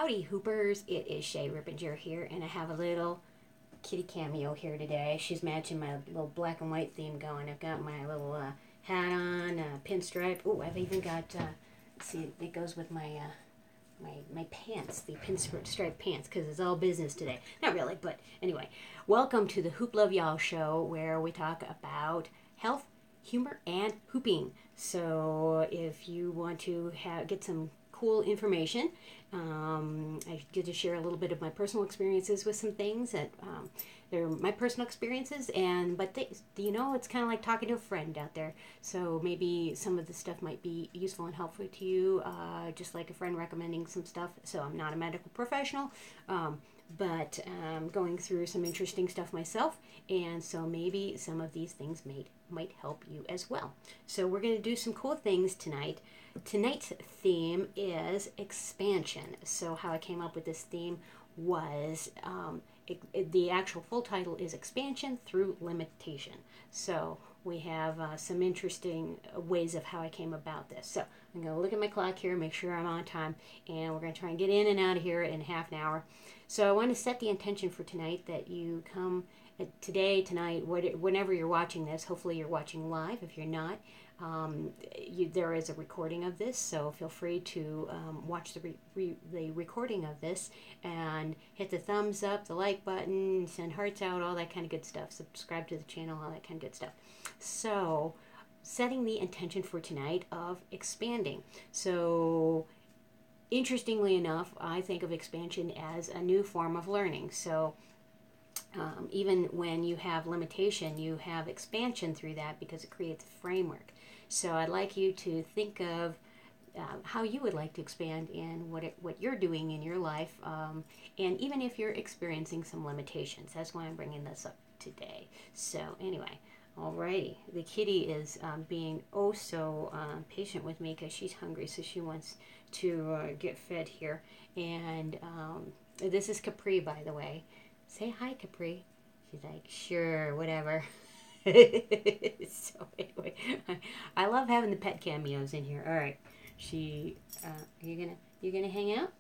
Howdy Hoopers, it is Shay Rippinger here, and I have a little kitty cameo here today. She's matching my little black and white theme going. I've got my little hat on, pinstripe. Oh, I've even got, see, it goes with my my pants, the pinstripe pants, because it's all business today. Not really, but anyway. Welcome to the Hoopla Y'all show, where we talk about health, humor, and hooping. So if you want to get some cool information, I get to share a little bit of my personal experiences with some things that they're my personal experiences, but it's kind of like talking to a friend out there. So maybe some of the stuff might be useful and helpful to you, just like a friend recommending some stuff. So I'm not a medical professional, but going through some interesting stuff myself, and so maybe some of these things might help you as well. So we're going to do some cool things tonight. Tonight's theme is expansion. So how I came up with this theme was the actual full title is Expansion Through Limitation. So we have some interesting ways of how I came about this. So I'm going to look at my clock here, make sure I'm on time, and we're going to try and get in and out of here in half an hour. So I want to set the intention for tonight that you come today, tonight, whenever you're watching this. Hopefully you're watching live. If you're not, there is a recording of this, so feel free to watch the recording of this and hit the thumbs up, the like button, send hearts out, all that kind of good stuff. Subscribe to the channel, all that kind of good stuff. So, setting the intention for tonight of expanding. So, interestingly enough, I think of expansion as a new form of learning. So, even when you have limitation, you have expansion through that because it creates a framework. So I'd like you to think of how you would like to expand in what you're doing in your life, and even if you're experiencing some limitations. That's why I'm bringing this up today. So anyway, alrighty, the kitty is being oh so patient with me because she's hungry, so she wants to get fed here. And this is Capri, by the way. Say hi, Capri. She's like, sure, whatever. So anyway, I love having the pet cameos in here. All right, you gonna hang out?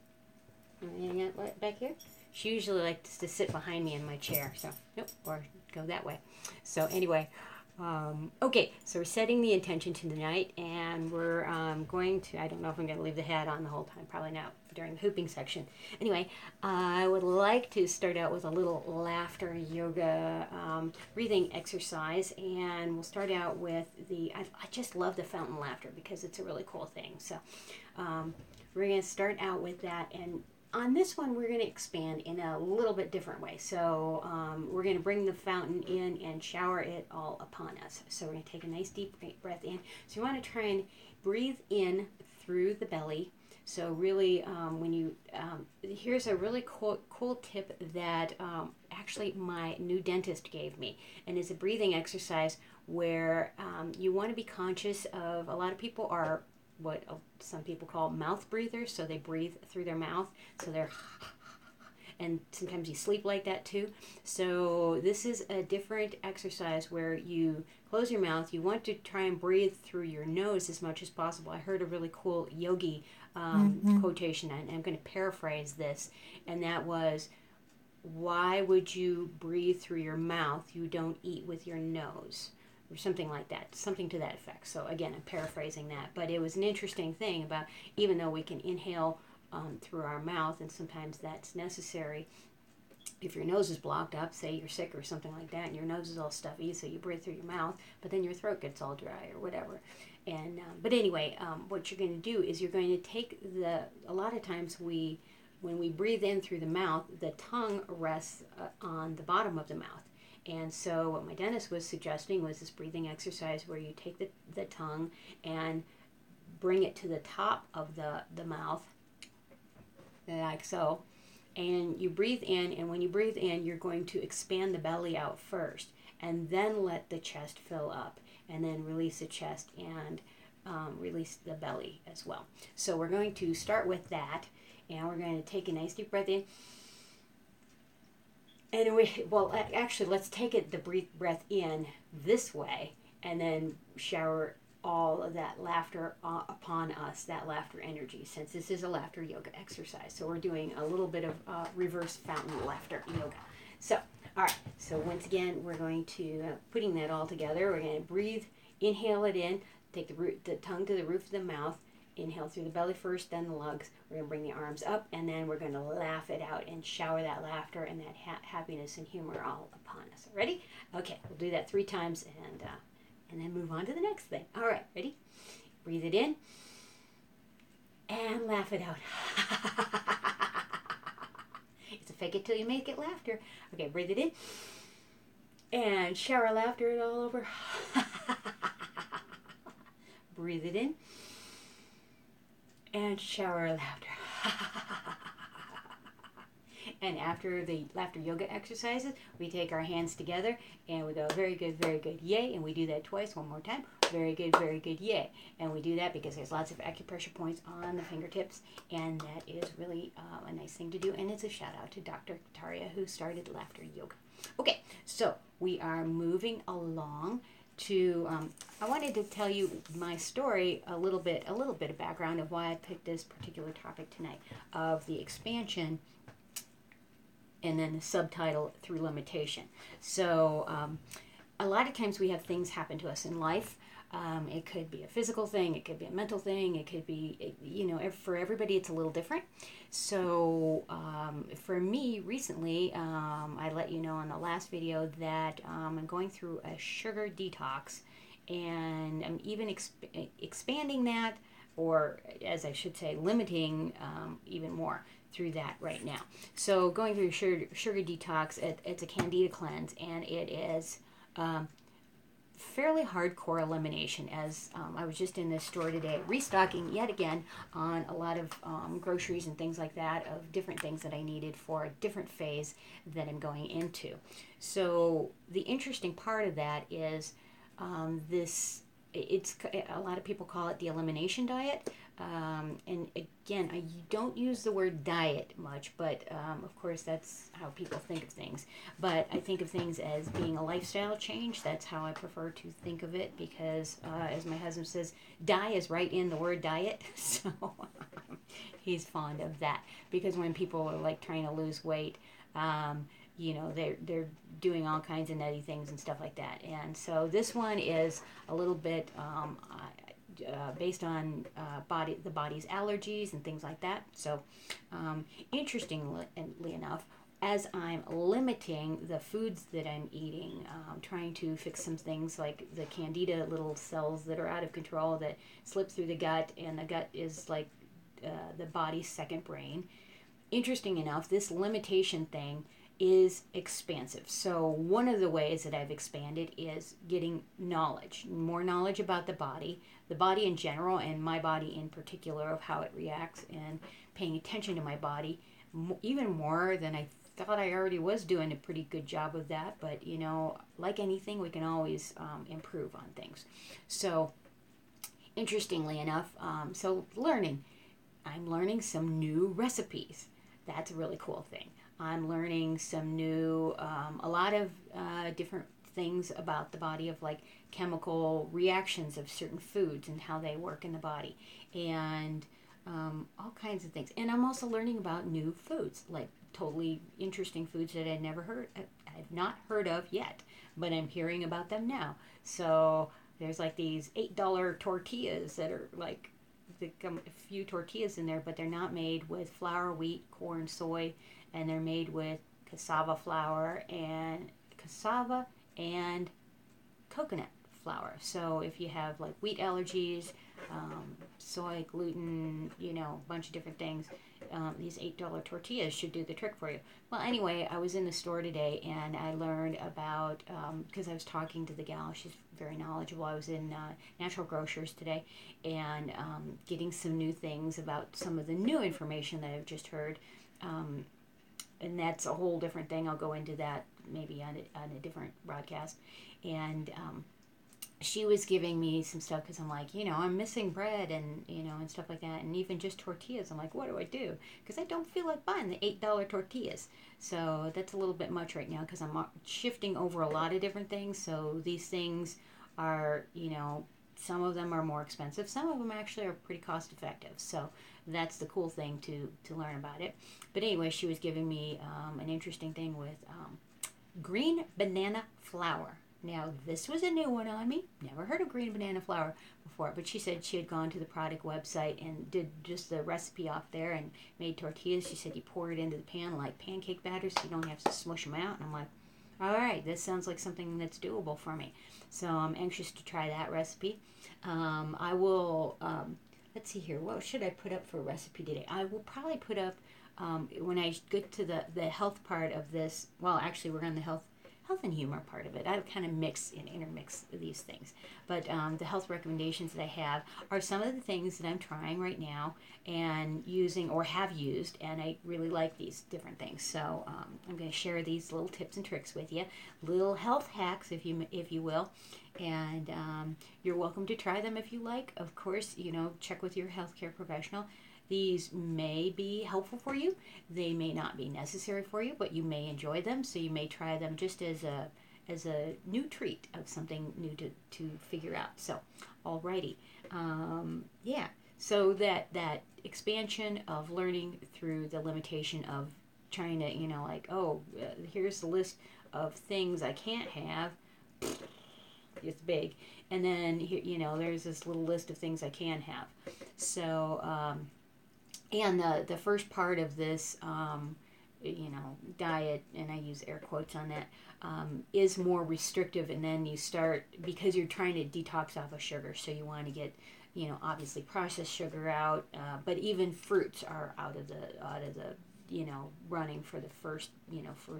Hang out back here? She usually likes to sit behind me in my chair. So nope, or go that way. So anyway. Okay, so we're setting the intention to tonight, and we're going to, I don't know if I'm going to leave the hat on the whole time, probably not during the hooping section. Anyway, I would like to start out with a little laughter yoga breathing exercise, and we'll start out with I just love the fountain laughter because it's a really cool thing. So we're going to start out with that, and on this one, we're going to expand in a little bit different way. So we're going to bring the fountain in and shower it all upon us. So we're going to take a nice deep breath in. So you want to try and breathe in through the belly. So really, when you, here's a really cool tip that actually my new dentist gave me. And it's a breathing exercise where you want to be conscious of, a lot of people are what some people call mouth breathers, so they breathe through their mouth, so they're and sometimes you sleep like that too. So this is a different exercise where you close your mouth. You want to try and breathe through your nose as much as possible. I heard a really cool yogi quotation, and I'm going to paraphrase this, and that was, why would you breathe through your mouth? You don't eat with your nose. Or something like that, something to that effect. So again, I'm paraphrasing that, but it was an interesting thing about, even though we can inhale through our mouth, and sometimes that's necessary, if your nose is blocked up, say you're sick or something like that, and your nose is all stuffy, so you breathe through your mouth, but then your throat gets all dry or whatever. And but anyway, what you're going to do is you're going to take a lot of times when we breathe in through the mouth, the tongue rests on the bottom of the mouth. And so what my dentist was suggesting was this breathing exercise where you take the tongue and bring it to the top of the mouth, like so, and you breathe in, and when you breathe in, you're going to expand the belly out first, and then let the chest fill up, and then release the chest and release the belly as well. So we're going to start with that, and we're going to take a nice deep breath in. And actually, let's take the breath in this way, and then shower all of that laughter upon us, that laughter energy, since this is a laughter yoga exercise. So we're doing a little bit of reverse fountain laughter yoga. So, all right, so once again, we're going to, putting that all together, we're going to breathe, inhale it in, take the tongue to the roof of the mouth, inhale through the belly first, then the lungs. We're going to bring the arms up, and then we're going to laugh it out and shower that laughter and that happiness and humor all upon us. Ready? Okay, we'll do that 3 times, and then move on to the next thing. All right, ready? Breathe it in, and laugh it out. It's a fake it till you make it laughter. Okay, breathe it in, and shower laughter all over. Breathe it in, and shower laughter. And after the laughter yoga exercises, we take our hands together and we go, very good, yay. And we do that twice, one more time. Very good, yay. And we do that because there's lots of acupressure points on the fingertips. And that is really a nice thing to do. And it's a shout out to Dr. Kataria, who started laughter yoga. Okay, so we are moving along to, I wanted to tell you my story, a little bit of background of why I picked this particular topic tonight, of the expansion and then the subtitle, through limitation. So a lot of times we have things happen to us in life. It could be a physical thing, it could be a mental thing, it could be, for everybody it's a little different. So for me recently, I let you know in the last video that I'm going through a sugar detox, and I'm even expanding that, or as I should say, limiting even more through that right now. So going through sugar detox, it's a Candida cleanse, and it is fairly hardcore elimination, as I was just in this store today restocking yet again on a lot of groceries and things like that, of different things that I needed for a different phase that I'm going into. So the interesting part of that is it's a lot of people call it the elimination diet, and again, I don't use the word diet much, but of course that's how people think of things. But I think of things as being a lifestyle change. That's how I prefer to think of it, because as my husband says, die is right in the word diet. So he's fond of that, because when people are like trying to lose weight, they're doing all kinds of nutty things and stuff like that. And so this one is a little bit based on the body's allergies and things like that. So interestingly enough, as I'm limiting the foods that I'm eating, trying to fix some things like the Candida little cells that are out of control that slip through the gut, and the gut is like the body's second brain. Interesting enough, this limitation thing is expansive. So one of the ways that I've expanded is getting more knowledge about the body in general, and my body in particular, of how it reacts, and paying attention to my body even more than I thought I already was doing a pretty good job of that. But like anything, we can always improve on things. So interestingly enough, I'm learning some new recipes. That's a really cool thing. I'm learning some new, a lot of different things about the body, of like chemical reactions of certain foods and how they work in the body, and all kinds of things. And I'm also learning about new foods, like totally interesting foods that I've not heard of yet, but I'm hearing about them now. So there's like these $8 tortillas that are like, a few tortillas in there, but they're not made with flour, wheat, corn, soy, and they're made with cassava and coconut flour. So if you have like wheat allergies, soy, gluten, a bunch of different things, these $8 tortillas should do the trick for you. Well, anyway, I was in the store today, and I learned about, because I was talking to the gal, she's very knowledgeable. I was in Natural Grocers today, and getting some new things about some of the new information that I've just heard. And that's a whole different thing. I'll go into that maybe on a different broadcast. And she was giving me some stuff, because I'm like, I'm missing bread and, and stuff like that. And even just tortillas. I'm like, what do I do? Because I don't feel like buying the $8 tortillas. So that's a little bit much right now, because I'm shifting over a lot of different things. So these things are, some of them are more expensive. Some of them actually are pretty cost effective. So that's the cool thing to learn about it. But anyway, she was giving me an interesting thing with green banana flour. Now, this was a new one on me. Never heard of green banana flour before, but she said she had gone to the product website and did just the recipe off there and made tortillas. She said you pour it into the pan like pancake batter so you don't have to smush them out. And I'm like, all right, this sounds like something that's doable for me. So I'm anxious to try that recipe. I will, let's see here, what should I put up for a recipe today? I will probably put up, when I get to the health part of this, well, actually we're on the health and humor part of it. I kind of mix and intermix these things. But the health recommendations that I have are some of the things that I'm trying right now and using or have used, and I really like these different things. So I'm going to share these little tips and tricks with you, little health hacks, if you will. And you're welcome to try them if you like. Of course, check with your healthcare professional. These may be helpful for you. They may not be necessary for you, but you may enjoy them. So you may try them just as a new treat of something new to figure out. So, alrighty, yeah. So that expansion of learning through the limitation of trying to here's the list of things I can't have. It's big, and then there's this little list of things I can have. So. And the first part of this, diet, and I use air quotes on that, is more restrictive. And then you start, because you're trying to detox off of sugar, so you want to get, obviously processed sugar out. But even fruits are out of the running for the first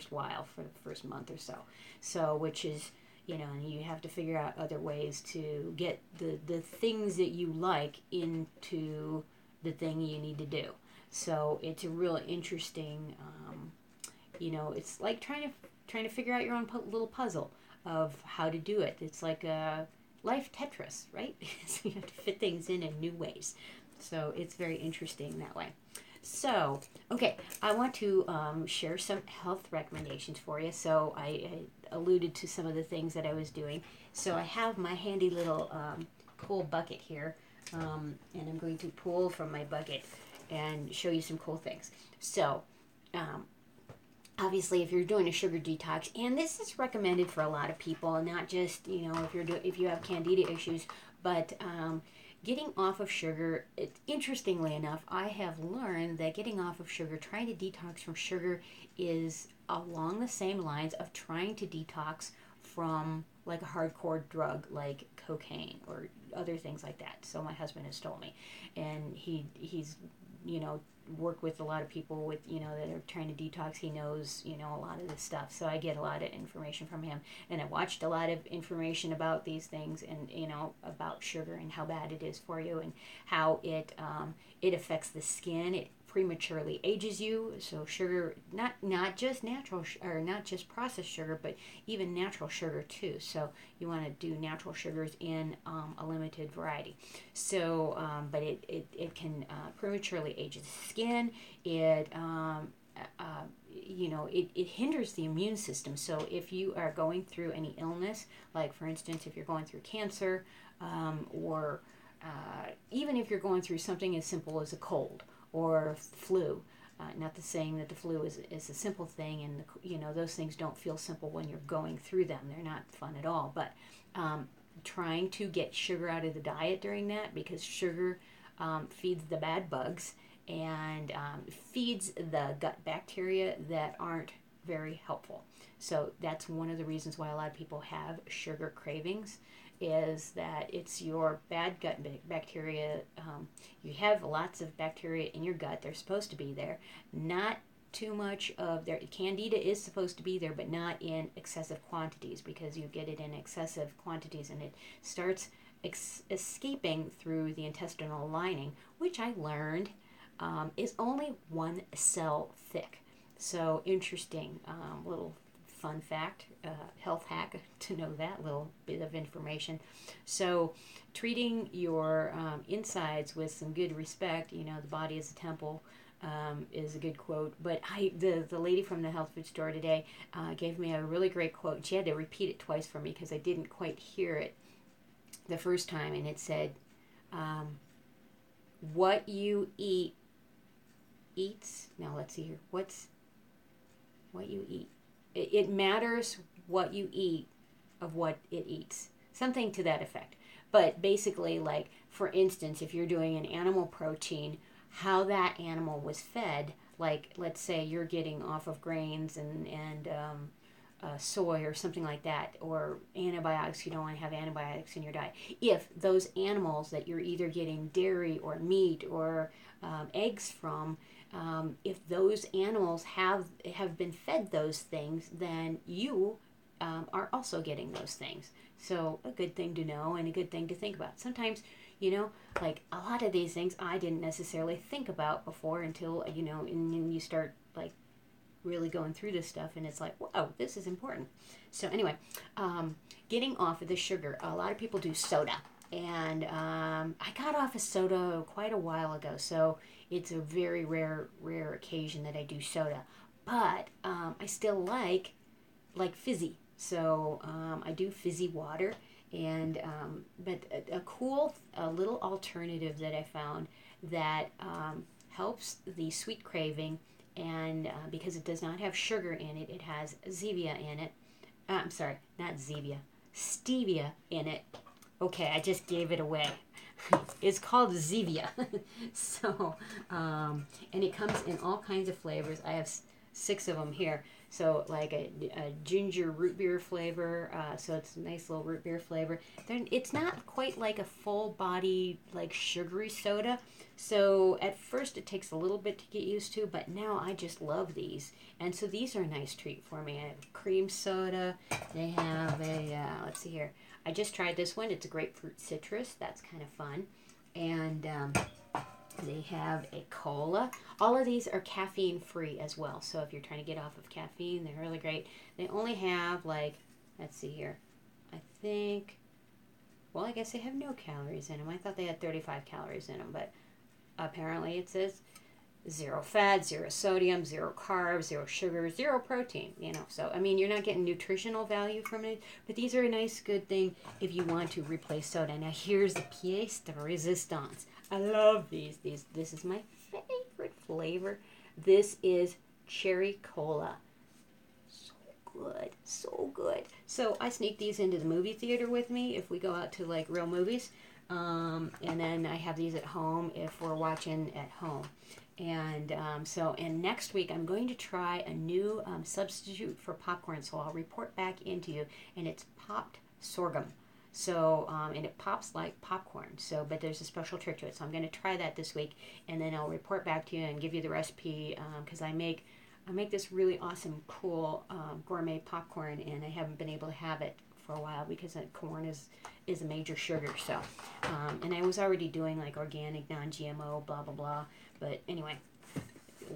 while, for the first month or so. So, which is, and you have to figure out other ways to get the things that you like into the thing you need to do. So it's a real interesting, it's like trying to figure out your own little puzzle of how to do it. It's like a life Tetris, right? So you have to fit things in new ways. So it's very interesting that way. So, okay, I want to share some health recommendations for you. So I alluded to some of the things that I was doing. So I have my handy little cool bucket here. And I'm going to pull from my bucket and show you some cool things. So, obviously, if you're doing a sugar detox, and this is recommended for a lot of people, not just if you have Candida issues, but getting off of sugar. Interestingly enough, I have learned that getting off of sugar, trying to detox from sugar, is along the same lines of trying to detox from like a hardcore drug like cocaine or other things like that. So my husband has told me, and he's worked with a lot of people with that are trying to detox. He knows a lot of this stuff, so I get a lot of information from him, and I watched a lot of information about these things, and about sugar and how bad it is for you, and how it affects the skin. It prematurely ages you. So sugar, not just natural or not just processed sugar, but even natural sugar too. So you want to do natural sugars in a limited variety. So but it can prematurely age the skin. It it hinders the immune system. So if you are going through any illness, like for instance if you're going through cancer, or even if you're going through something as simple as a cold or flu. Not the saying that the flu is a simple thing, and those things don't feel simple when you're going through them. They're not fun at all. But trying to get sugar out of the diet during that, because sugar feeds the bad bugs and feeds the gut bacteria that aren't very helpful. So that's one of the reasons why a lot of people have sugar cravings, is that it's your bad gut bacteria. You have lots of bacteria in your gut. They're supposed to be there. Not too much of their Candida is supposed to be there, but not in excessive quantities, because you get it in excessive quantities and it starts escaping through the intestinal lining, which I learned is only one cell thick. So interesting little fun fact, health hack to know that little bit of information. So treating your insides with some good respect, the body is a temple, is a good quote. But the lady from the health food store today gave me a really great quote. She had to repeat it twice for me because I didn't quite hear it. the first time, and it said, um, what you eats. Now let's see here. What you eat? It matters what you eat of what it eats. Something to that effect. But basically, like, for instance, if you're doing an animal protein, how that animal was fed, like, let's say you're getting off of grains and soy or something like that, or antibiotics, you don't want to have antibiotics in your diet. If those animals that you're either getting dairy or meat or eggs from, if those animals have been fed those things, then you are also getting those things. So a good thing to know and a good thing to think about. Sometimes, like a lot of these things I didn't necessarily think about before until, and then you start like really going through this stuff and it's like, whoa, this is important. So anyway, getting off of the sugar. A lot of people do soda. And I got off of soda quite a while ago, so it's a very rare occasion that I do soda. But I still like fizzy. So I do fizzy water, and but a little alternative that I found that helps the sweet craving, and because it does not have sugar in it, it has stevia in it. I'm sorry, not stevia, stevia in it. Okay, I just gave it away. It's called Zevia. So, and it comes in all kinds of flavors. I have 6 of them here. So, like a ginger root beer flavor. So it's a nice little root beer flavor. It's not quite like a full body, like sugary soda. So at first it takes a little bit to get used to, but now I just love these. And so these are a nice treat for me. I have cream soda. They have a, let's see here. I just tried this one. It's a grapefruit citrus. That's kind of fun. And they have a cola. All of these are caffeine free as well. So if you're trying to get off of caffeine, they're really great. They only have like, let's see here. I think, well, I guess they have no calories in them. I thought they had 35 calories in them, but apparently it says 0 fat, 0 sodium, 0 carbs, 0 sugar, 0 protein, So, I mean, you're not getting nutritional value from it, but these are a nice, good thing if you want to replace soda. Now, here's the pièce de résistance. I love these. This is my favorite flavor. This is cherry cola. So good. So good. So, I sneak these into the movie theater with me if we go out to, like, real movies. And then I have these at home if we're watching at home. And and next week I'm going to try a new substitute for popcorn. So I'll report back into you, and it's popped sorghum. So and it pops like popcorn. So but there's a special trick to it. So I'm going to try that this week, and then I'll report back to you and give you the recipe because I make this really awesome, cool gourmet popcorn, and I haven't been able to have it for a while because corn is a major sugar. So and I was already doing like organic, non-GMO, blah blah blah. But anyway,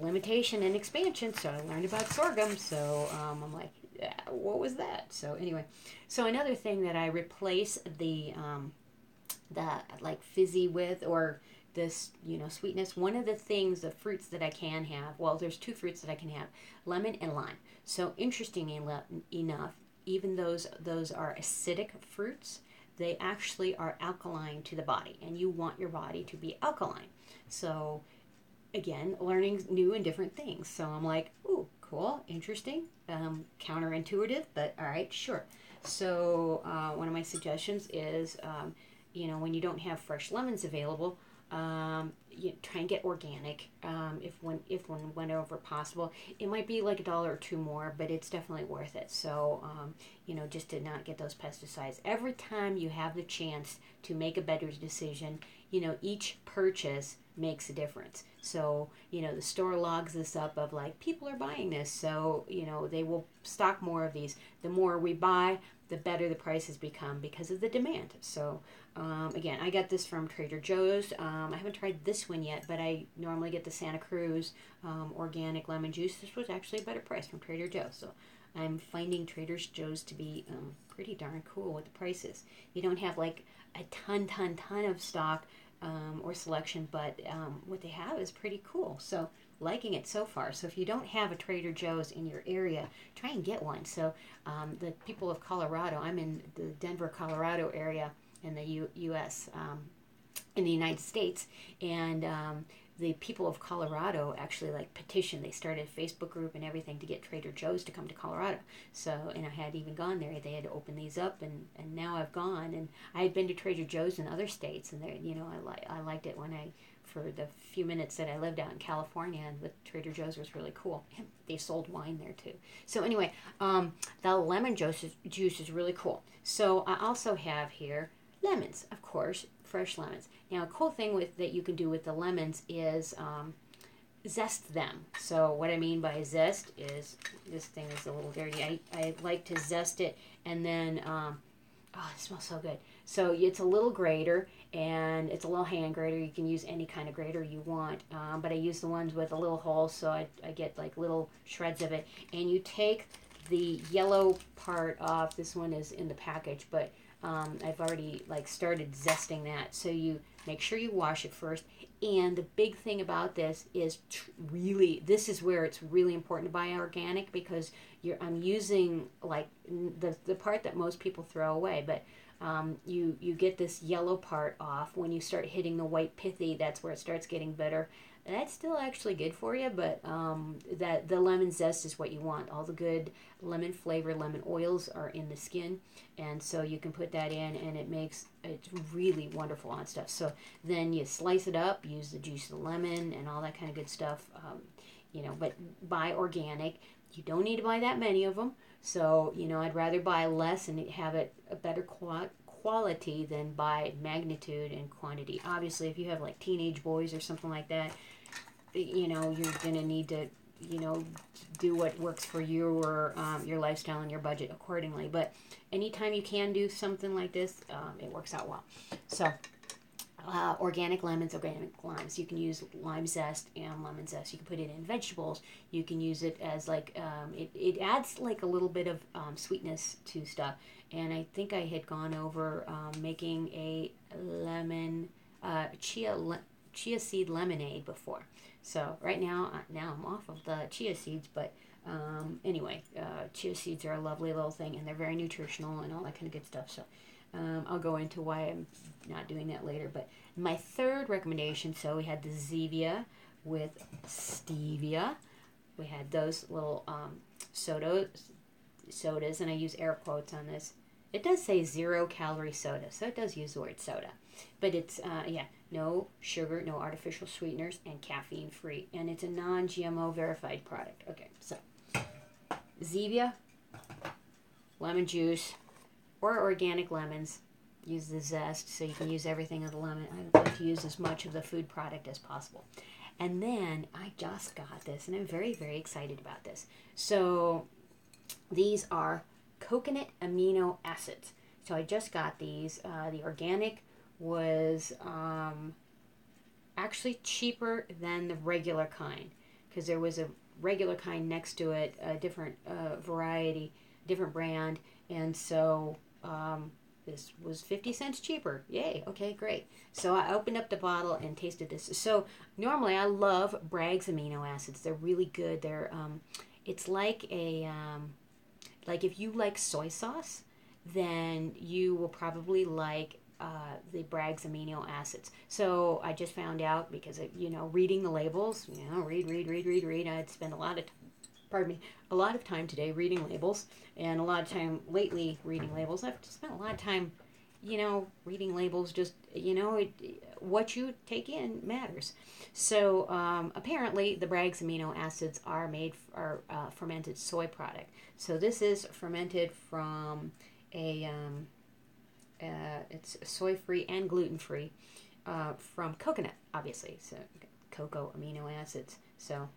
limitation and expansion. So I learned about sorghum. So I'm like, yeah, what was that? So anyway, so another thing that I replace the like fizzy with, or this sweetness. One of the things, the fruits that I can have. Well, there's 2 fruits that I can have: lemon and lime. So interestingly enough, even those are acidic fruits, they actually are alkaline to the body, and you want your body to be alkaline. So again, learning new and different things. So I'm like, ooh, cool, interesting, counterintuitive, but all right, sure. So one of my suggestions is, when you don't have fresh lemons available, you try and get organic. Whenever possible, it might be like $1 or 2 more, but it's definitely worth it. So just to not get those pesticides. Every time you have the chance to make a better decision, each purchase makes a difference. So the store logs this up of like, people are buying this, so they will stock more of these. The more we buy, the better the prices become because of the demand. So again, I got this from Trader Joe's. I haven't tried this one yet, but I normally get the Santa Cruz organic lemon juice. This was actually a better price from Trader Joe's. So I'm finding Trader Joe's to be pretty darn cool with the prices. You don't have like a ton of stock or selection, but what they have is pretty cool. So liking it so far. So if you don't have a Trader Joe's in your area, try and get one. So the people of Colorado, I'm in the Denver, Colorado area, in the U.S. In the United States, and the people of Colorado actually like petitioned. They started a Facebook group and everything to get Trader Joe's to come to Colorado. So, and I had even gone there. They had to open these up, and now I've gone, and I had been to Trader Joe's in other states, and they, I liked it when for the few minutes that I lived out in California, and the Trader Joe's was really cool. And they sold wine there too. So anyway, the lemon juice is really cool. So I also have here lemons, of course, fresh lemons. Now, a cool thing that you can do with the lemons is zest them. So what I mean by zest is, this thing is a little dirty. I like to zest it, and then, oh, it smells so good. So it's a little grater, and it's a little hand grater. You can use any kind of grater you want, but I use the ones with a little hole, so I get like little shreds of it. And you take the yellow part off. This one is in the package, but I've already like started zesting that. So you make sure you wash it first. And the big thing about this is this is where it's really important to buy organic, because I'm using like the part that most people throw away, but you get this yellow part off. When you start hitting the white pithy, that's where it starts getting bitter. That's still actually good for you, but that the lemon zest is what you want. All the good lemon flavor, lemon oils are in the skin, and so you can put that in, and it's really wonderful on stuff. So then you slice it up, use the juice of the lemon and all that kind of good stuff. But buy organic. You don't need to buy that many of them. So I'd rather buy less and have it a better quality than by magnitude and quantity. Obviously, if you have like teenage boys or something like that, you're gonna need to do what works for you, or your lifestyle and your budget accordingly. But anytime you can do something like this, it works out well. So organic lemons, organic limes. You can use lime zest and lemon zest. You can put it in vegetables. You can use it as like it adds like a little bit of sweetness to stuff. And I think I had gone over making a lemon chia seed lemonade before. So right now I'm off of the chia seeds, but anyway, chia seeds are a lovely little thing, and they're very nutritional and all that kind of good stuff. So I'll go into why I'm not doing that later. But my third recommendation, so we had the Zevia with stevia. We had those little sodas, and I use air quotes on this. It does say 0-calorie soda, so it does use the word soda. But it's, no sugar, no artificial sweeteners, and caffeine free. And it's a non-GMO verified product. Okay, so Zevia, lemon juice, or organic lemons. Use the zest, so you can use everything of the lemon. I like to use as much of the food product as possible. And then I just got this, and I'm very, very excited about this. So these are coconut amino acids. So I just got these. The organic was actually cheaper than the regular kind, because there was a regular kind next to it, a different variety, different brand, and so this was 50 cents cheaper. Yay, okay, great. So I opened up the bottle and tasted this. So normally I love Bragg's amino acids. They're really good. They're it's like a like if you like soy sauce, then you will probably like the Bragg's amino acids. So I just found out, because reading the labels, read. I'd spend a lot of time today reading labels, and a lot of time lately reading labels. I've spent a lot of time, reading labels. Just what you take in matters. So apparently, the Bragg's amino acids are fermented soy product. So this is fermented from a it's soy-free and gluten-free from coconut, obviously. So cocoa amino acids. So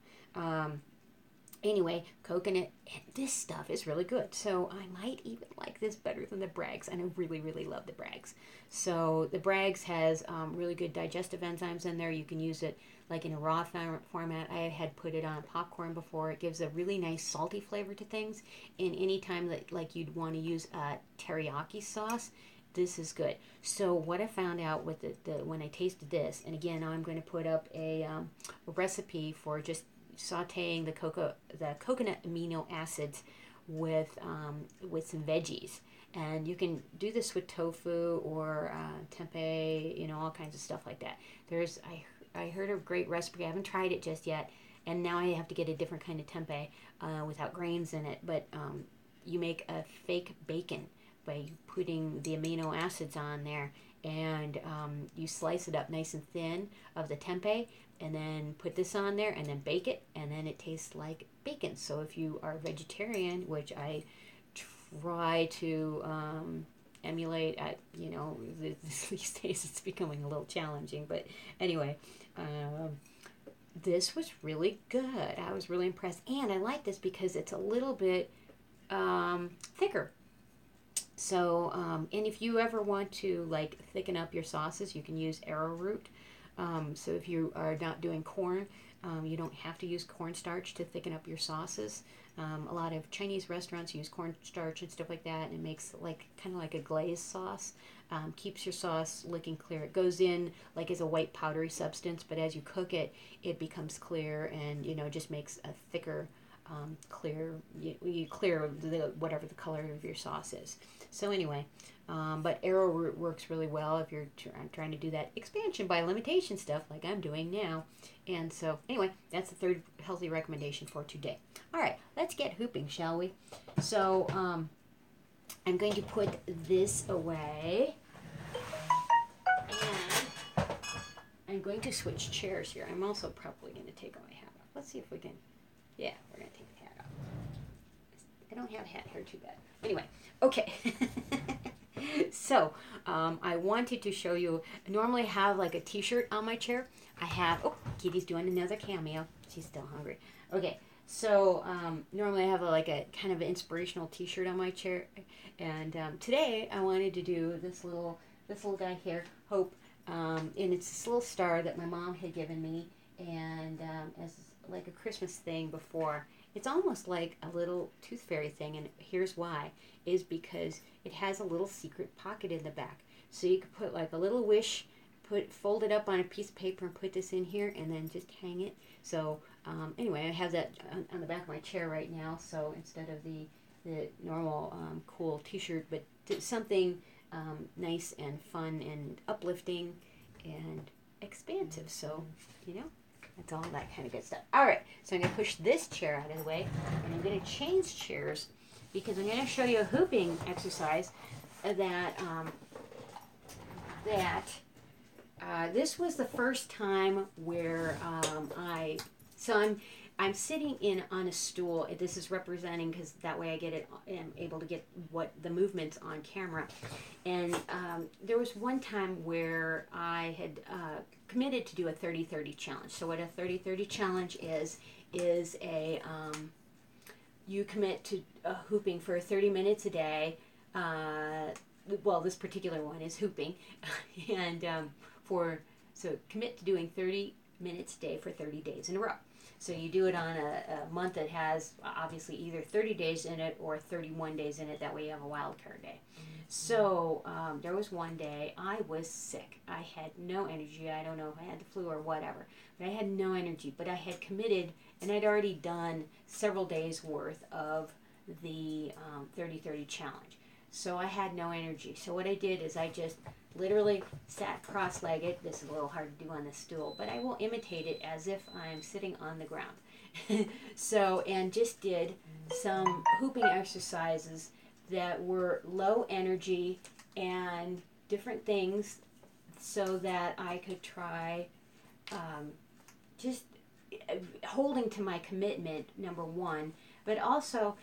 anyway, coconut, and this stuff is really good. So I might even like this better than the Bragg's, and I really, really love the Bragg's. So the Bragg's has really good digestive enzymes in there. You can use it like in a raw format. I had put it on popcorn before. It gives a really nice salty flavor to things. And anytime that like you'd want to use a teriyaki sauce, this is good. So what I found out with when I tasted this, and again, I'm going to put up a recipe for just sautéing the coconut amino acids with some veggies, And you can do this with tofu or tempeh, you know, all kinds of stuff like that. I heard a great recipe. I haven't tried it just yet, and now I have to get a different kind of tempeh without grains in it. But you make a fake bacon by putting the amino acids on there, and you slice it up nice and thin of the tempeh, and then put this on there, and then bake it, and then it tastes like bacon. So if you are vegetarian, which I try to emulate, you know, these days it's becoming a little challenging, but anyway, this was really good. I was really impressed, and I like this because it's a little bit thicker. So, and if you ever want to like thicken up your sauces, you can use arrowroot. So if you are not doing corn, you don't have to use cornstarch to thicken up your sauces. A lot of Chinese restaurants use cornstarch and stuff like that, and it makes like kind of like a glazed sauce. Keeps your sauce looking clear. It goes in like as a white powdery substance, but as you cook it, it becomes clear, and you know, just makes a thicker, clear. You clear whatever the color of your sauce is. So anyway, but arrowroot works really well if you're trying to do that expansion by limitation stuff like I'm doing now. And so anyway, that's the third healthy recommendation for today. All right, let's get hooping, shall we? So I'm going to put this away, and I'm going to switch chairs here. I'm also probably going to take my hat off. Let's see if we can. Yeah, we're going to take the hat off. I don't have a hat here too bad. Anyway, okay. So, I wanted to show you, I normally have like a t-shirt on my chair. I have, oh, Kitty's doing another cameo. She's still hungry. Okay, so normally I have like a kind of inspirational t-shirt on my chair. And today I wanted to do this little guy here, Hope. And it's this little star that my mom had given me, and as like a Christmas thing before. It's almost like a little tooth fairy thing, and here's why, is because it has a little secret pocket in the back. So you could put like a little wish, fold it up on a piece of paper and put this in here, and then just hang it. So anyway, I have that on the back of my chair right now, so instead of the normal cool t-shirt, but something nice and fun and uplifting and expansive. So, you know, that's all that kind of good stuff. All right, so I'm going to push this chair out of the way, and I'm going to change chairs because I'm going to show you a hooping exercise that this was the first time where I'm sitting on a stool. This is representing, because that way I'm able to get what the movements on camera. And there was one time where I had committed to do a 30-30 challenge. So what a 30-30 challenge is a you commit to hooping for 30 minutes a day. Well, this particular one is hooping, and so commit to doing 30 minutes a day for 30 days in a row. So you do it on a month that has obviously either 30 days in it or 31 days in it. That way you have a wild card day. So there was one day I was sick. I had no energy. I don't know if I had the flu or whatever, but I had no energy. But I had committed, and I'd already done several days worth of the 30-30 challenge. So I had no energy. So what I did is I just literally sat cross-legged. This is a little hard to do on this stool, but I will imitate it as if I'm sitting on the ground. So, and just did some hooping exercises that were low energy and different things so that I could try just holding to my commitment, number one, but also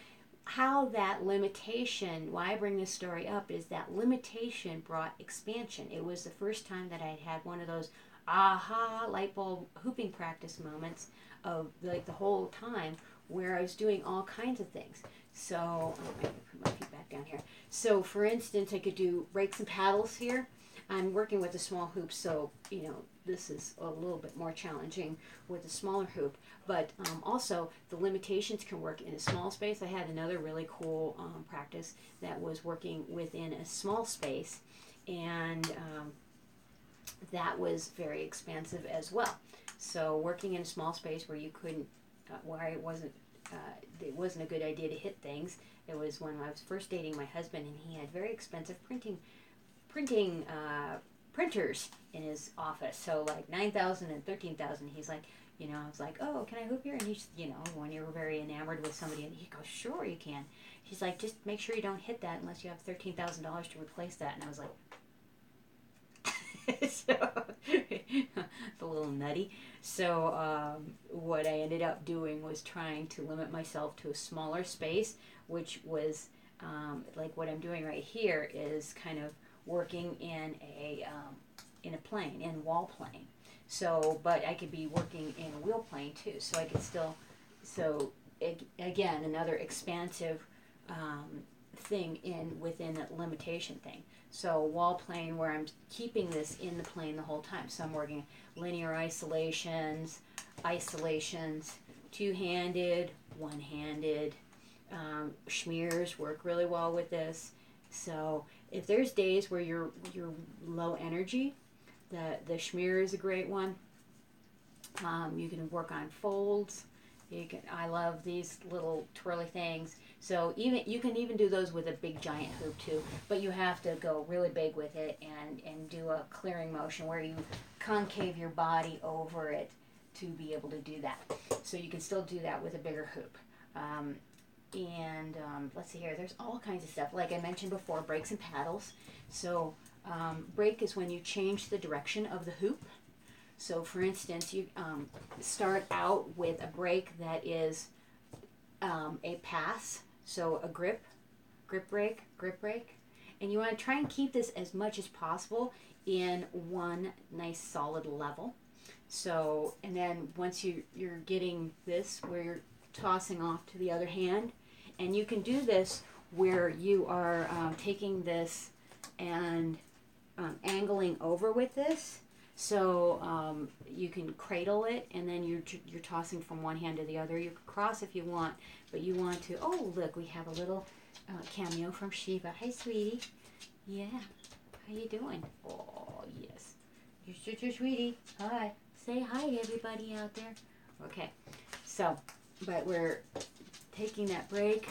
how that limitation, why I bring this story up, is that limitation brought expansion. It was the first time that I had one of those aha light bulb hooping practice moments of like the whole time where I was doing all kinds of things. So I'm going to put my feet back down here. So for instance, I could do rakes and paddles here. I'm working with a small hoop, so you know this is a little bit more challenging with a smaller hoop. But also the limitations can work in a small space. I had another really cool practice that was working within a small space, and that was very expansive as well. So working in a small space where you couldn't, where I wasn't it wasn't a good idea to hit things. It was when I was first dating my husband, and he had very expensive printing printers in his office. So like 9,000 and 13,000. He's like, you know, I was like, oh, can I hoop here? And he's, you know, when you're very enamored with somebody, and he goes, sure, you can. He's like, just make sure you don't hit that unless you have $13,000 to replace that. And I was like, so it's a little nutty. So what I ended up doing was trying to limit myself to a smaller space, which was like what I'm doing right here is kind of working in a plane, in wall plane. So, but I could be working in a wheel plane too. So I could still, again, another expansive thing within a limitation thing. So wall plane where I'm keeping this in the plane the whole time. So I'm working linear isolations, two-handed, one-handed. Schmears work really well with this. So if there's days where you're low energy, the schmear is a great one. You can work on folds. I love these little twirly things. So you can even do those with a big giant hoop too, but you have to go really big with it and do a clearing motion where you concave your body over it to be able to do that. So you can still do that with a bigger hoop. Let's see here, there's all kinds of stuff. Like I mentioned before, breaks and paddles. So break is when you change the direction of the hoop. So for instance, you start out with a break that is a pass, so a grip break, and you want to try and keep this as much as possible in one nice solid level. So, and then once you're getting this where you're tossing off to the other hand, and you can do this where you are taking this and angling over with this. So you can cradle it, and then you're tossing from one hand to the other. You can cross if you want, but you want to. Oh, look, we have a little cameo from Shiva. Hi, sweetie. Yeah, how you doing? Oh, yes. You're such a sweetie. Hi. Say hi to everybody out there. Okay. So, but we're taking that break.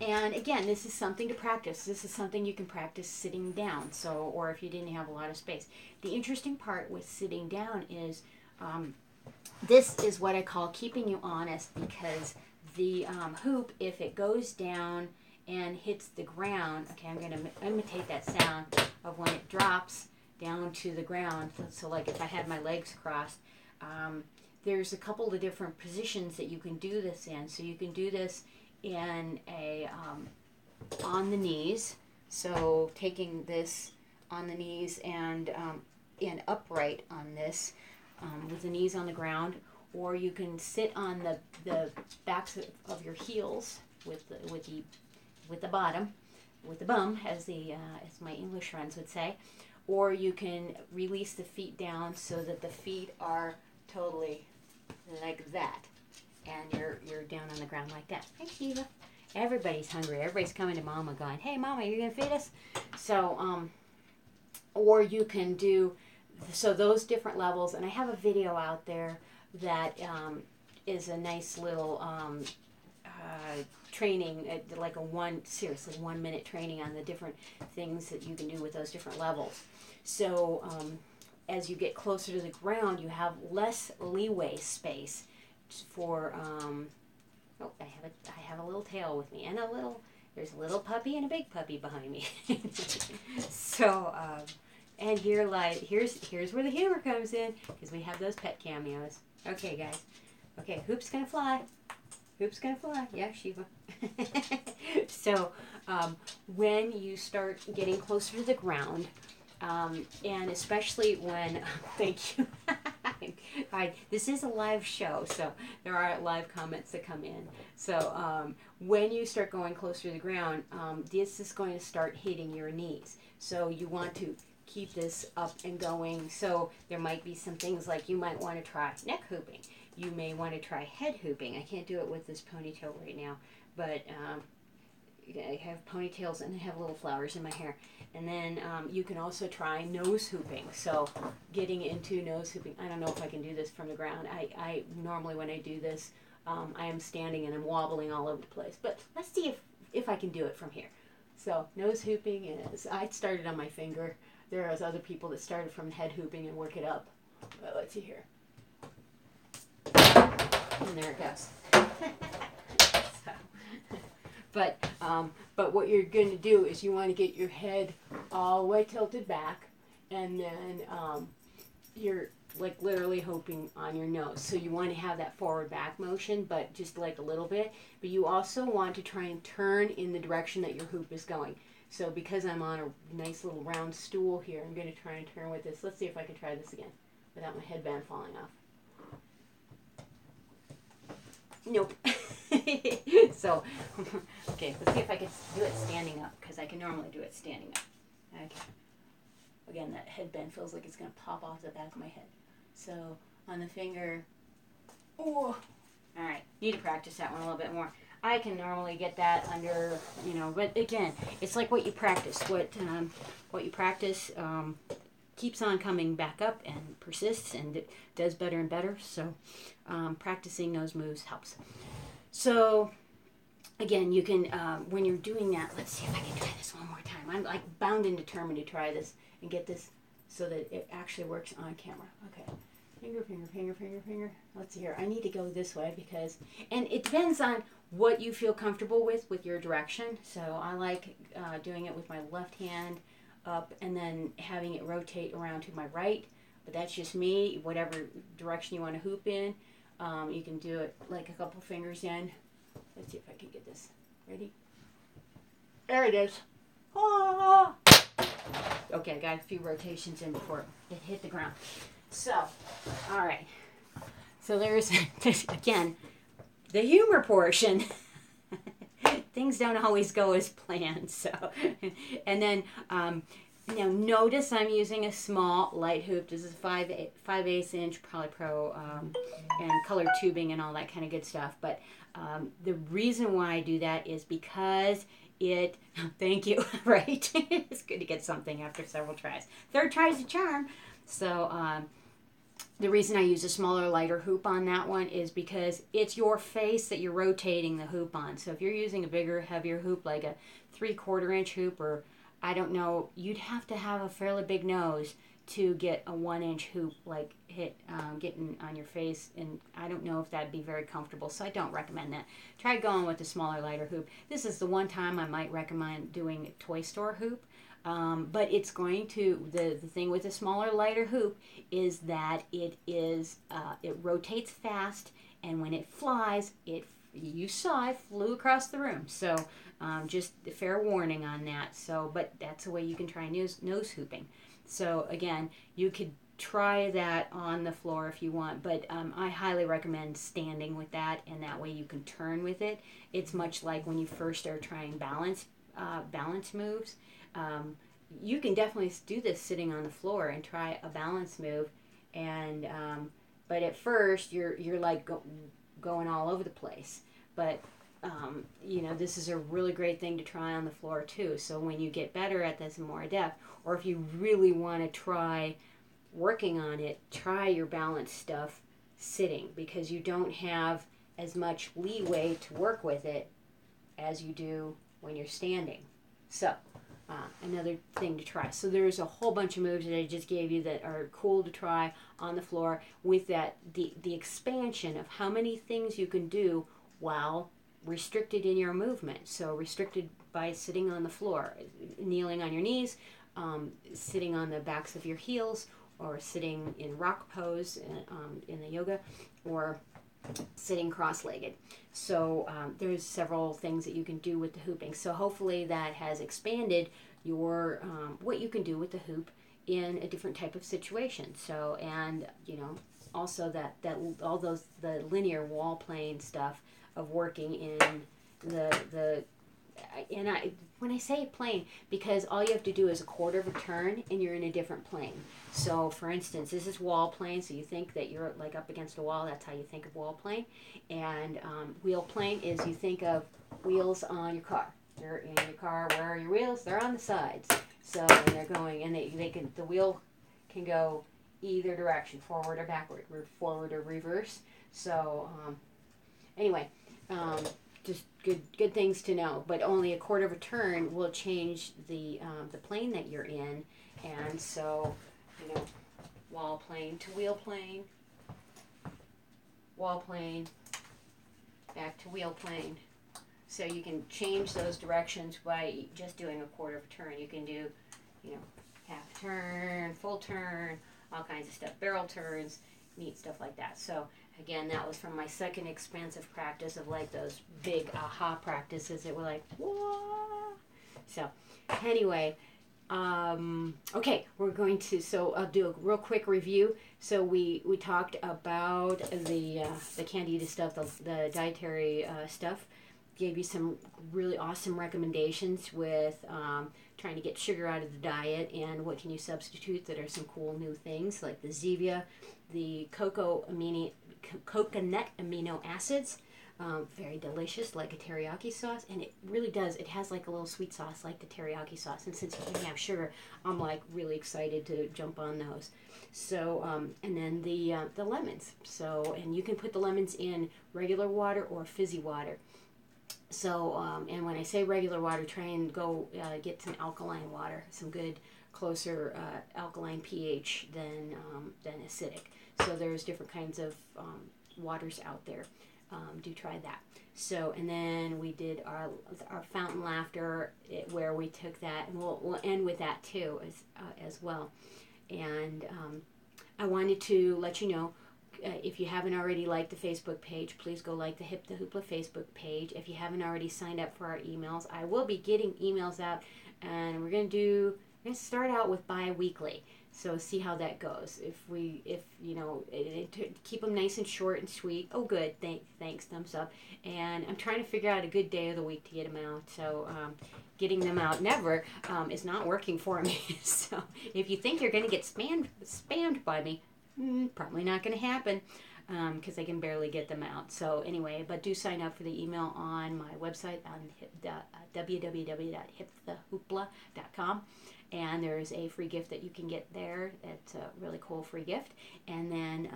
And again, this is something to practice. This is something you can practice sitting down. So, or if you didn't have a lot of space. The interesting part with sitting down is this is what I call keeping you honest, because the hoop, if it goes down and hits the ground, okay, I'm going to imitate that sound of when it drops down to the ground. So like if I had my legs crossed, there's a couple of different positions that you can do this in. So you can do this in a on the knees, so taking this on the knees and upright on this with the knees on the ground, or you can sit on the backs of your heels with the bottom, with the bum, as my English friends would say, or you can release the feet down so that the feet are totally like that. And you're down on the ground like that. Hi, Shiva. Everybody's hungry. Everybody's coming to Mama going, hey, Mama, are you going to feed us? So, or you can do, so those different levels. And I have a video out there that is a nice little training, like a 1 minute training on the different things that you can do with those different levels. So, as you get closer to the ground, you have less leeway space for oh, I have a little tail with me, and there's a little puppy and a big puppy behind me. So and you're like, here's where the humor comes in, because we have those pet cameos. Okay, guys. Okay, hoop's gonna fly. Yeah, Shiva. So when you start getting closer to the ground, and especially when thank you. This is a live show, so there are live comments that come in. So when you start going closer to the ground, this is going to start hitting your knees. So you want to keep this up and going. So there might be some things like you might want to try neck hooping. You may want to try head hooping. I can't do it with this ponytail right now, but I have ponytails and I have little flowers in my hair. And then you can also try nose hooping. So getting into nose hooping, I don't know if I can do this from the ground. I normally when I do this, I am standing and I'm wobbling all over the place. But let's see if I can do it from here. So nose hooping is, I started on my finger. There are other people that started from head hooping and work it up. But let's see here. And there it goes. So, but what you're going to do is you want to get your head all the way tilted back, and then you're like literally hooping on your nose. So you want to have that forward back motion, but just like a little bit. But you also want to try and turn in the direction that your hoop is going. So because I'm on a nice little round stool here, I'm going to try and turn with this. Let's see if I can try this again without my headband falling off. Nope. So, okay, let's see if I can do it standing up, because I can normally do it standing up. Okay. Again, that headband feels like it's going to pop off the back of my head. So, on the finger, oh, all right, need to practice that one a little bit more. I can normally get that under, but again, it's like what you practice. What you practice keeps on coming back up and persists, and it does better and better. So practicing those moves helps. So again, you can, when you're doing that, let's see if I can try this one more time. I'm like bound and determined to try this and get this so that it actually works on camera. Okay. Finger, finger, finger, finger, finger. Let's see here. I need to go this way because, and it depends on what you feel comfortable with your direction. So I like doing it with my left hand up and then having it rotate around to my right. But that's just me. Whatever direction you want to hoop in, you can do it like a couple fingers in. Let's see if I can get this. Ready? There it is. Ah! Okay, I got a few rotations in before it hit the ground. So, all right. So there's this, again, the humor portion. Things don't always go as planned. So, and then notice I'm using a small light hoop. This is 5/8 inch Poly Pro and colored tubing and all that kind of good stuff. But the reason why I do that is because it, thank you, right? It's good to get something after several tries. Third try's a charm. So the reason I use a smaller, lighter hoop on that one is because it's your face that you're rotating the hoop on. So if you're using a bigger, heavier hoop, like a 3/4 inch hoop, or I don't know, you'd have to have a fairly big nose to get a 1 inch hoop like getting on your face, and I don't know if that'd be very comfortable, so I don't recommend that. Try going with the smaller, lighter hoop. This is the one time I might recommend doing a toy store hoop. But it's going to, the thing with a smaller, lighter hoop is that it rotates fast, and when it flies, you saw it flew across the room. So just a fair warning on that. So, but that's a way you can try nose hooping. So again, you could try that on the floor if you want, but I highly recommend standing with that, and that way you can turn with it. It's much like when you first are trying balance moves. You can definitely do this sitting on the floor and try a balance move, and but at first you're like going all over the place. But this is a really great thing to try on the floor too. So when you get better at this and more adept, or if you really want to try working on it, try your balance stuff sitting, because you don't have as much leeway to work with it as you do when you're standing. So another thing to try. So there's a whole bunch of moves that I just gave you that are cool to try on the floor, with that the expansion of how many things you can do while restricted in your movement. So restricted by sitting on the floor, kneeling on your knees, sitting on the backs of your heels, or sitting in rock pose in the yoga, or sitting cross-legged. So there's several things that you can do with the hooping. So hopefully that has expanded your what you can do with the hoop in a different type of situation. So, and also that all the linear wall plane stuff of working in when I say plane, because all you have to do is a quarter of a turn and you're in a different plane. So for instance, this is wall plane, so you think that you're like up against a wall. That's how you think of wall plane. And wheel plane is, you think of wheels on your car. You're in your car. Where are your wheels? They're on the sides. So when they're going, and the wheel can go either direction, forward or backward, forward or reverse. So anyway, just good things to know. But only a quarter of a turn will change the plane that you're in, and so wall plane to wheel plane, wall plane, back to wheel plane. So you can change those directions by just doing a quarter of a turn. You can do, half turn, full turn, all kinds of stuff, barrel turns, neat stuff like that. So again, that was from my second expansive practice of like those big aha practices that were like, whoa. So anyway, okay, we're going to, so I'll do a real quick review. So we talked about the Candida stuff, the dietary stuff. Gave you some really awesome recommendations with trying to get sugar out of the diet and what can you substitute that are some cool new things like the Zevia, the coconut amino acids, very delicious like a teriyaki sauce, and it really does, it has like a little sweet sauce like the teriyaki sauce, and since you can have sugar, I'm like really excited to jump on those. So and then the lemons, so, and you can put the lemons in regular water or fizzy water. So, and when I say regular water, try and go get some alkaline water, some good, closer alkaline pH than acidic. So there's different kinds of waters out there. Do try that. So, and then we did our fountain laughter, where we took that, and we'll end with that too as well. And I wanted to let you know, if you haven't already liked the Facebook page, please go like the Hip the Hoopla Facebook page. If you haven't already signed up for our emails, I will be getting emails out, and we're going to start out with bi-weekly. So see how that goes. Keep them nice and short and sweet. Oh, good. Thanks. Thumbs up. And I'm trying to figure out a good day of the week to get them out. So getting them out never is not working for me. So if you think you're going to get spammed by me, probably not going to happen, because I can barely get them out. So anyway, but do sign up for the email on my website on www.hipthehoopla.com, and there's a free gift that you can get there. It's a really cool free gift, and then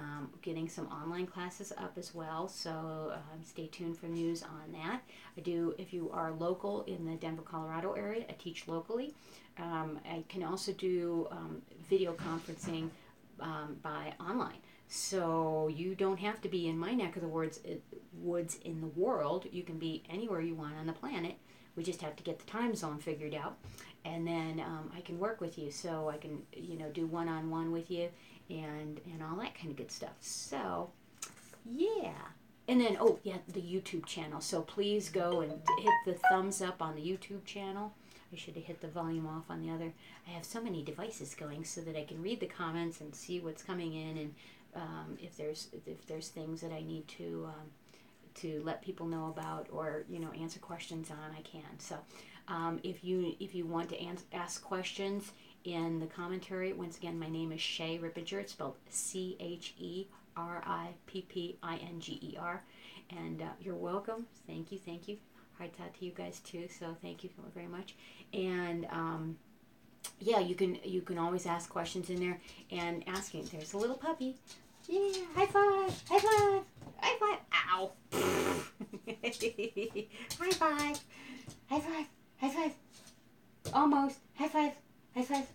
getting some online classes up as well. So stay tuned for news on that. I do, if you are local in the Denver, Colorado area, I teach locally. I can also do video conferencing by online. So you don't have to be in my neck of the woods in the world. You can be anywhere you want on the planet. We just have to get the time zone figured out. And then I can work with you. So I can, do one-on-one with you and all that kind of good stuff. So, yeah. And then, the YouTube channel. So please go and hit the thumbs up on the YouTube channel. I should have hit the volume off on the other. I have so many devices going so that I can read the comments and see what's coming in, and if there's things that I need to let people know about, or answer questions on, I can. So if you want to ask questions in the commentary, once again, my name is Shay Rippinger. It's spelled CHERIPPINGER, and you're welcome. Thank you. I taught to you guys too, so thank you very much. And you can always ask questions in there, and asking. There's a little puppy. Yeah, high five, high five, high five. Ow. High five, high five, high five. Almost. High five, high five.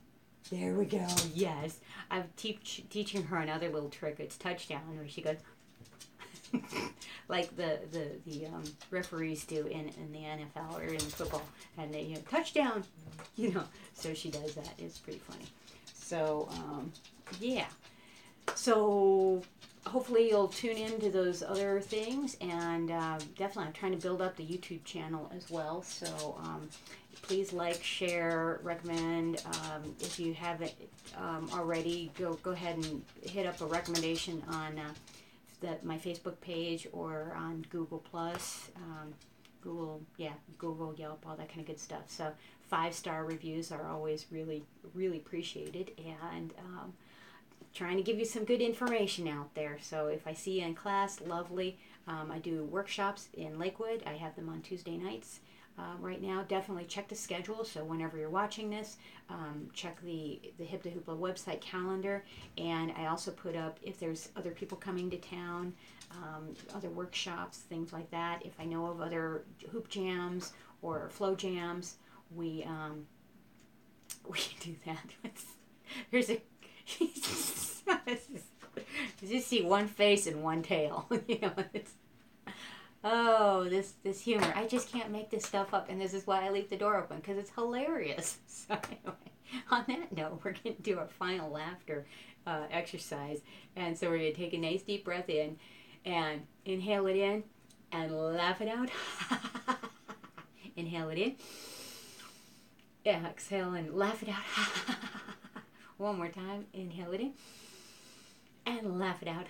There we go. Yes, I'm teaching her another little trick. It's touchdown, where she goes. Like the referees do in the NFL or in football, and they touchdown, so she does that. It's pretty funny. So so hopefully you'll tune in to those other things, and definitely I'm trying to build up the YouTube channel as well. So please like, share, recommend. If you haven't already, go ahead and hit up a recommendation on my Facebook page, or on Google Plus, Google, Yelp, all that kind of good stuff. So 5-star reviews are always really, really appreciated, and trying to give you some good information out there. So if I see you in class, lovely. I do workshops in Lakewood. I have them on Tuesday nights. right now. Definitely check the schedule. So whenever you're watching this, check the Hip to Hoopla website calendar. And I also put up if there's other people coming to town, other workshops, things like that. If I know of other hoop jams or flow jams, we do that. Here's a you just see one face and one tail. You know, it's oh, this humor. I just can't make this stuff up, and this is why I leave the door open, because it's hilarious. So anyway, on that note, we're going to do our final laughter exercise. And so we're going to take a nice deep breath in and inhale it in and laugh it out. Inhale it in. Yeah, exhale and laugh it out. One more time. Inhale it in and laugh it out.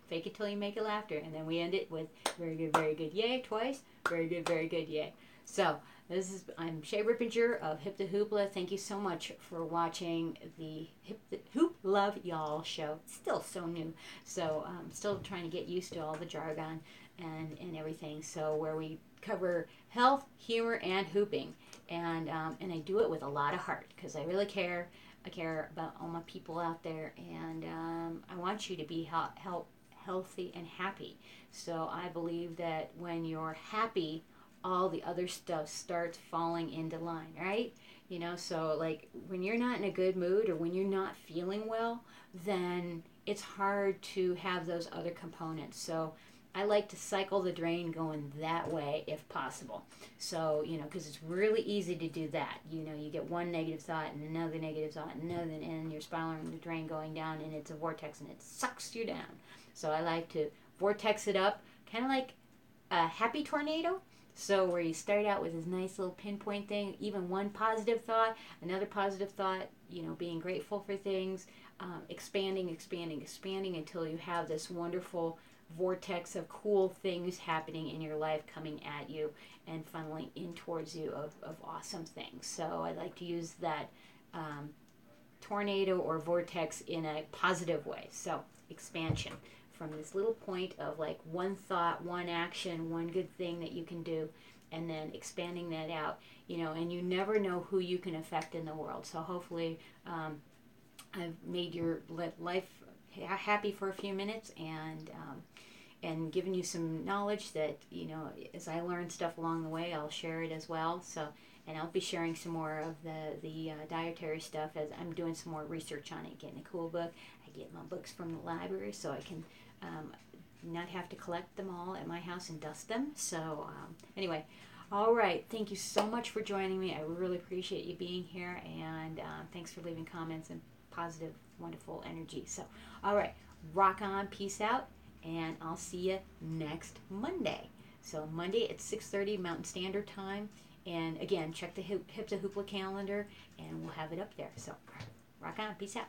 Fake it till you make it laughter. And then we end it with very good, yay, twice. Very good, yay. So, I'm Shay Rippinger of Hip to Hoopla. Thank you so much for watching the Hoop Love Y'all show. It's still so new. So, I'm still trying to get used to all the jargon and everything. So, where we cover health, humor, and hooping. And I do it with a lot of heart because I really care. I care about all my people out there, and I want you to be healthy and happy. So I believe that when you're happy, all the other stuff starts falling into line, right? You know, so like when you're not in a good mood or when you're not feeling well, then it's hard to have those other components. So I like to cycle the drain going that way if possible. So, you know, because it's really easy to do that. You know, you get one negative thought and another negative thought and another, and you're spiraling the drain going down, and it's a vortex and it sucks you down. So I like to vortex it up, kind of like a happy tornado. So where you start out with this nice little pinpoint thing, even one positive thought, another positive thought, you know, being grateful for things, expanding until you have this wonderful vortex of cool things happening in your life coming at you and funneling in towards you of awesome things. So I like to use that tornado or vortex in a positive way. So expansion from this little point of like one thought, one action, one good thing that you can do, and then expanding that out, you know, and you never know who you can affect in the world. So hopefully I've made your life happy for a few minutes, and given you some knowledge that, you know, as I learn stuff along the way, I'll share it as well. So, and I'll be sharing some more of the dietary stuff as I'm doing some more research on it, getting a cool book. I get my books from the library so I can not have to collect them all at my house and dust them. So anyway, all right. Thank you so much for joining me. I really appreciate you being here, and thanks for leaving comments and positive, wonderful energy. So, all right, rock on, peace out, and I'll see you next Monday. So Monday at 6:30 Mountain Standard Time. And again, check the Hip to Hoopla calendar, and we'll have it up there. So rock on, peace out.